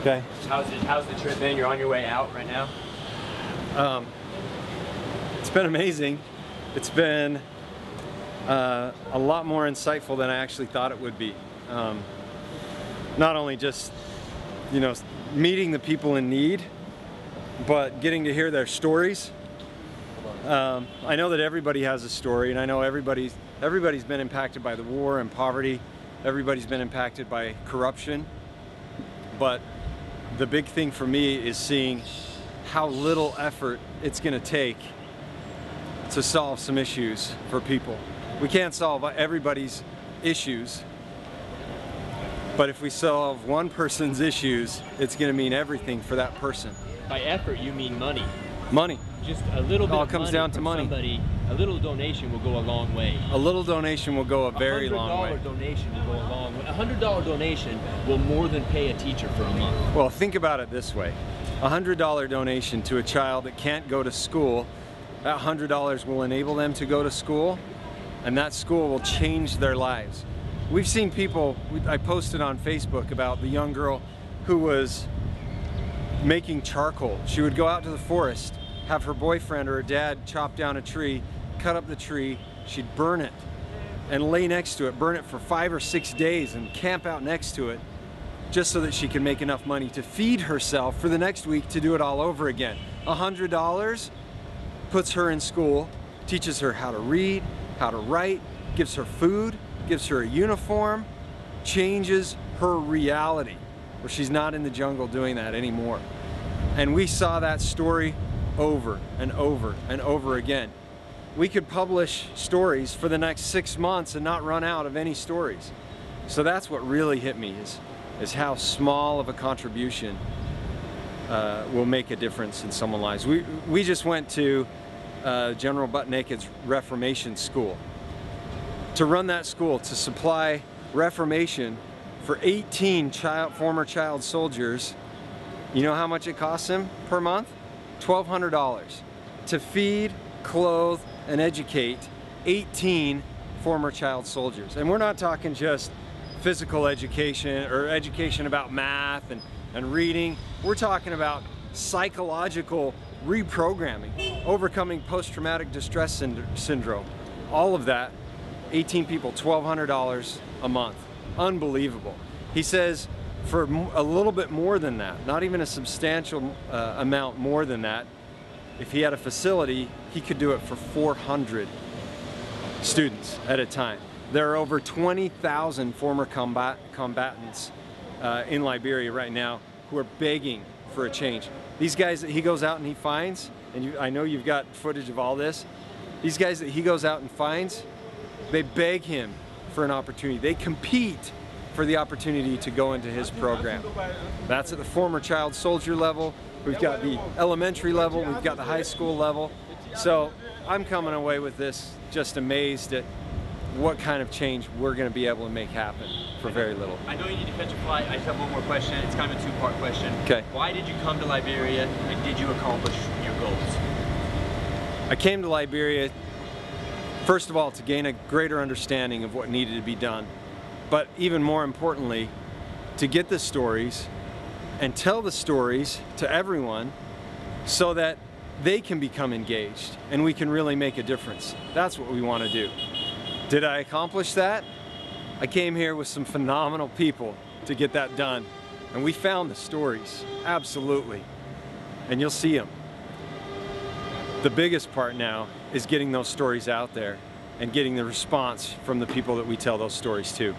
Okay. How's the trip been? You're on your way out right now? It's been amazing. It's been a lot more insightful than I actually thought it would be. Not only just, you know, meeting the people in need, but getting to hear their stories. I know that everybody has a story, and I know everybody's been impacted by the war and poverty. Everybody's been impacted by corruption. But the big thing for me is seeing how little effort it's going to take to solve some issues for people. We can't solve everybody's issues, but if we solve one person's issues, it's going to mean everything for that person. By effort, you mean money. Money. Just a little bit. It all of comes money down to from money. Somebody, a little donation will go a long way. A little donation will go a very long way. $100 donation will go a long way. A $100 donation will more than pay a teacher for a month. Well, think about it this way. A $100 donation to a child that can't go to school, that $100 will enable them to go to school, and that school will change their lives. We've seen people, I posted on Facebook about the young girl who was making charcoal. She would go out to the forest, have her boyfriend or her dad chop down a tree, cut up the tree, she'd burn it and lay next to it, burn it for 5 or 6 days and camp out next to it just so that she could make enough money to feed herself for the next week to do it all over again. $100 puts her in school, teaches her how to read, how to write, gives her food, gives her a uniform, changes her reality where she's not in the jungle doing that anymore. And we saw that story over and over and over again. We could publish stories for the next 6 months and not run out of any stories. So that's what really hit me is how small of a contribution will make a difference in someone's lives. We just went to General Butt Naked's Reformation School. To run that school, to supply Reformation for 18 former child soldiers, you know how much it costs him per month? $1,200 to feed, clothe, and educate 18 former child soldiers. And we're not talking just physical education or education about math and reading. We're talking about psychological reprogramming, overcoming post-traumatic distress syndrome. All of that, 18 people, $1,200 a month. Unbelievable. He says for a little bit more than that, not even a substantial amount more than that, if he had a facility, he could do it for 400 students at a time. There are over 20,000 former combatants in Liberia right now who are begging for a change. These guys that he goes out and he finds, and I know you've got footage of all this, these guys that he goes out and finds, they beg him for an opportunity. They compete for the opportunity to go into his program. That's at the former child soldier level. We've got the elementary level, we've got the high school level. So I'm coming away with this just amazed at what kind of change we're going to be able to make happen for very little. I know you need to catch a flight. I just have one more question. It's kind of a two-part question. Okay. Why did you come to Liberia, and did you accomplish your goals? I came to Liberia, first of all, to gain a greater understanding of what needed to be done, but even more importantly, to get the stories and tell the stories to everyone so that they can become engaged and we can really make a difference. That's what we want to do. Did I accomplish that? I came here with some phenomenal people to get that done, and we found the stories, absolutely, and you'll see them. The biggest part now is getting those stories out there and getting the response from the people that we tell those stories to.